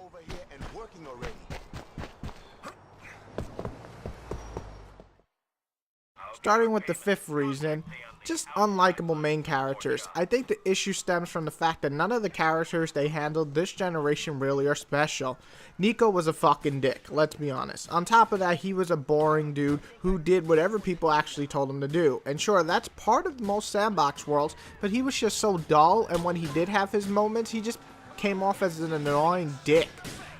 over here and working already. Starting with the fifth reason, just unlikable main characters. I think the issue stems from the fact that none of the characters they handled this generation really are special. Nico was a fucking dick, let's be honest. On top of that, he was a boring dude who did whatever people actually told him to do. And sure, that's part of most sandbox worlds, but he was just so dull, and when he did have his moments, he just came off as an annoying dick.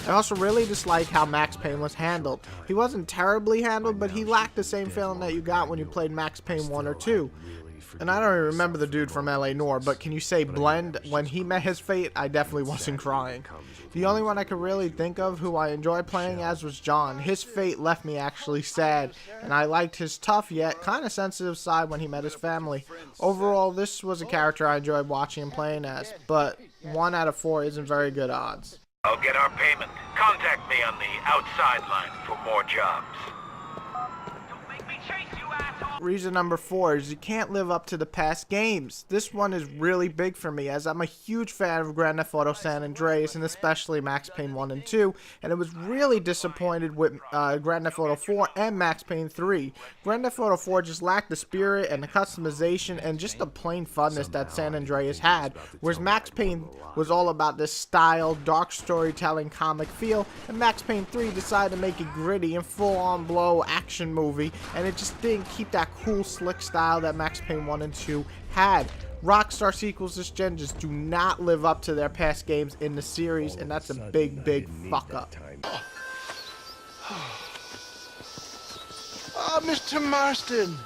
I also really dislike how Max Payne was handled. He wasn't terribly handled, but he lacked the same feeling that you got when you played Max Payne 1 or 2. And I don't even remember the dude from LA Noire, but can you say Blend? When he met his fate, I definitely wasn't crying. The only one I could really think of who I enjoyed playing as was John. His fate left me actually sad, and I liked his tough yet kind of sensitive side when he met his family. Overall, this was a character I enjoyed watching and playing as, but 1 out of 4 isn't very good odds. I'll get our payment. Contact me on the outside line for more jobs. Don't make me chase you, asshole! Reason number 4 is you can't live up to the past games. This one is really big for me as I'm a huge fan of Grand Theft Auto San Andreas and especially Max Payne 1 and 2, and I was really disappointed with Grand Theft Auto 4 and Max Payne 3. Grand Theft Auto 4 just lacked the spirit and the customization and just the plain funness that San Andreas had, whereas Max Payne was all about this style, dark storytelling comic feel, and Max Payne 3 decided to make it gritty and full-on blow action movie, and it just didn't keep that cool slick style that Max Payne 1 and 2 had. Rockstar sequels this gen just do not live up to their past games in the series, and that's a big fuck up. Mr. Marston,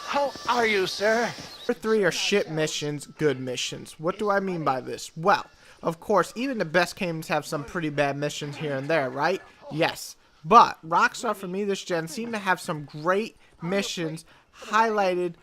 how are you, sir? Number 3 are shit missions, good missions. What do I mean by this? Well, of course, even the best games have some pretty bad missions here and there, right? Yes. But Rockstar, for me, this gen, seemed to have some great missions highlighted.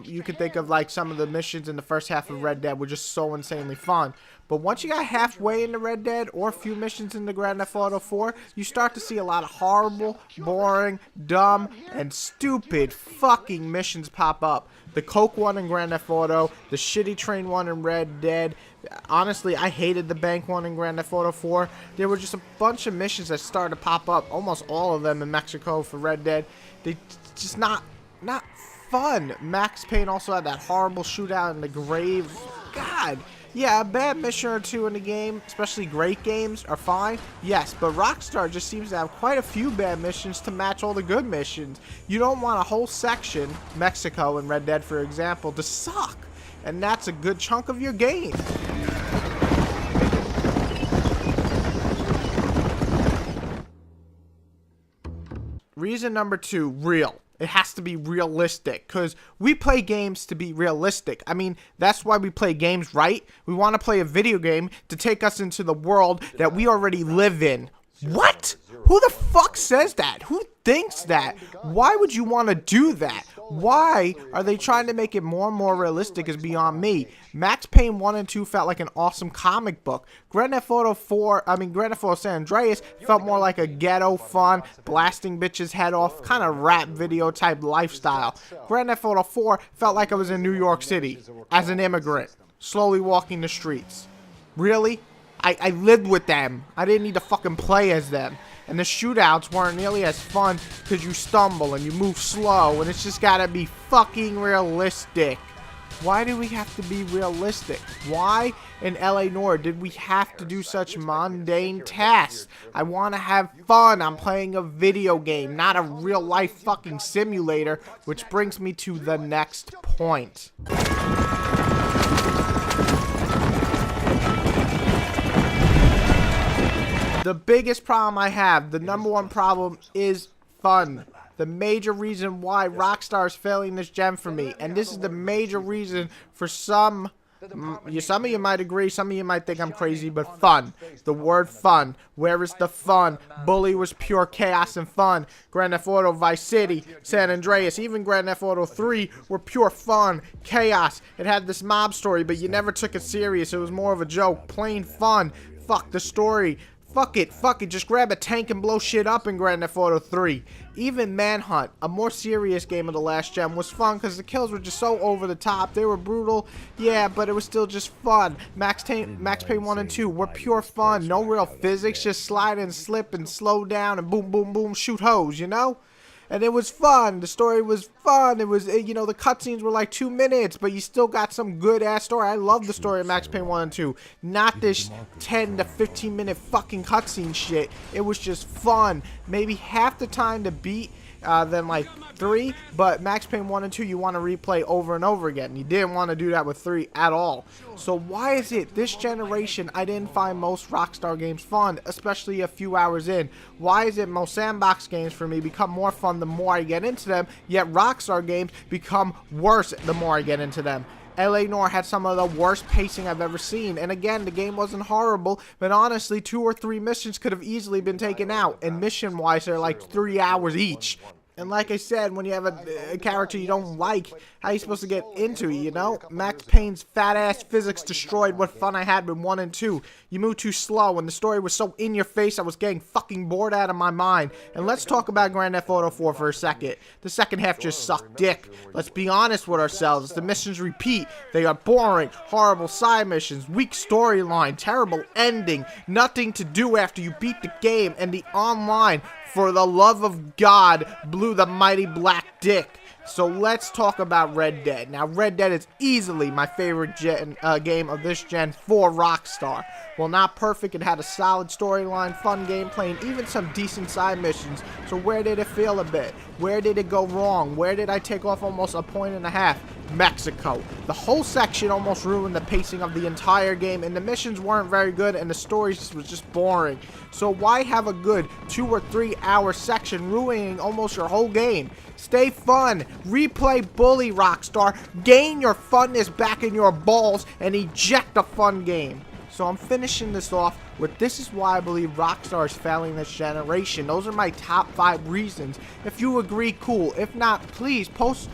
You could think of like some of the missions in the first half of Red Dead were just so insanely fun. But once you got halfway into Red Dead or a few missions into Grand Theft Auto 4, you start to see a lot of horrible, boring, dumb, and stupid fucking missions pop up. The Coke one in Grand Theft Auto, the shitty train one in Red Dead. Honestly, I hated the bank one in Grand Theft Auto 4. There were just a bunch of missions that started to pop up, almost all of them in Mexico for Red Dead. They just not fun. Max Payne also had that horrible shootout in the grave. God. Yeah, a bad mission or two in the game, especially great games, are fine. Yes, but Rockstar just seems to have quite a few bad missions to match all the good missions. You don't want a whole section, Mexico in Red Dead for example, to suck. And that's a good chunk of your game. Reason number 2, real. It has to be realistic, because we play games to be realistic. I mean, that's why we play games, right? We want to play a video game to take us into the world that we already live in. What? Who the fuck says that? Who thinks that? Why would you want to do that? Why are they trying to make it more and more realistic is beyond me. Max Payne 1 and 2 felt like an awesome comic book. Grand Theft Auto San Andreas felt more like a ghetto fun, blasting bitches head off, kind of rap video type lifestyle. Grand Theft Auto 4 felt like I was in New York City as an immigrant, slowly walking the streets. Really? I lived with them. I didn't need to fucking play as them. And the shootouts weren't nearly as fun because you stumble and you move slow and it's just gotta be fucking realistic. Why do we have to be realistic? Why in LA Noire did we have to do such mundane tasks? I want to have fun. I'm playing a video game, not a real life fucking simulator, which brings me to the next point. The biggest problem I have, the number 1 problem, is fun. The major reason why Rockstar is failing this gen for me, and this is the major reason for some of you might agree, some of you might think I'm crazy, but fun. The word fun. Where is the fun? Bully was pure chaos and fun. Grand Theft Auto Vice City, San Andreas, even Grand Theft Auto 3 were pure fun, chaos. It had this mob story, but you never took it serious. It was more of a joke, plain fun. Fuck the story. Fuck it, just grab a tank and blow shit up in Grand Theft Auto 3. Even Manhunt, a more serious game of the last gen, was fun because the kills were just so over the top. They were brutal, yeah, but it was still just fun. Max Payne 1 and 2 were pure fun, no real physics, just slide and slip and slow down and boom, boom, boom, shoot hoes, you know? And it was fun. The story was fun. It was, you know, the cutscenes were like 2 minutes, but you still got some good ass story. I love the story of Max Payne 1 and 2. Not this 10 to 15 minute fucking cutscene shit. It was just fun. Maybe half the time to beat than like 3, but Max Payne 1 and 2 you want to replay over and over again. You didn't want to do that with 3 at all. So why is it this generation I didn't find most Rockstar games fun, especially a few hours in? Why is it most sandbox games for me become more fun the more I get into them, yet Rockstar games become worse the more I get into them? L.A. Noire had some of the worst pacing I've ever seen, and again, the game wasn't horrible, but honestly, 2 or 3 missions could have easily been taken out, and mission-wise, they're like 3 hours each. And like I said, when you have a character you don't like, how are you supposed to get into it, you know? Max Payne's fat-ass physics destroyed what fun I had with 1 and 2. You moved too slow, and the story was so in your face I was getting fucking bored out of my mind. And let's talk about Grand Theft Auto 4 for a second. The second half just sucked dick. Let's be honest with ourselves. The missions repeat. They are boring, horrible side missions, weak storyline, terrible ending, nothing to do after you beat the game, and the online, for the love of God, blew the mighty black dick. So let's talk about Red Dead. Now, Red Dead is easily my favorite game of this gen for Rockstar. Well, not perfect, it had a solid storyline, fun gameplay, and even some decent side missions. So where did it fail a bit? Where did it go wrong? Where did I take off almost a point and a half? Mexico. The whole section almost ruined the pacing of the entire game, and the missions weren't very good, and the story was just boring. So why have a good 2 or 3 hour section ruining almost your whole game? Stay fun, replay bully Rockstar, gain your funness back in your balls, and eject a fun game. So I'm finishing this off with this is why I believe Rockstar is failing this generation. Those are my top 5 reasons. If you agree, cool. If not, please post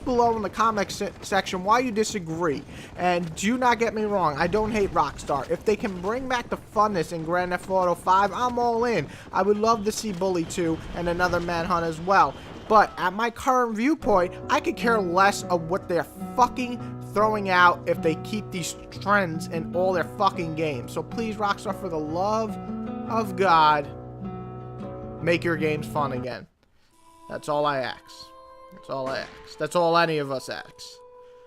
below in the comments section why you disagree. And do not get me wrong, I don't hate Rockstar. If they can bring back the funness in Grand Theft Auto 5, I'm all in. I would love to see Bully 2 and another Manhunt as well. But at my current viewpoint, I could care less of what they're fucking throwing out if they keep these trends in all their fucking games. So please, Rockstar, for the love of God, make your games fun again. That's all I ask. That's all I ask. That's all any of us ask.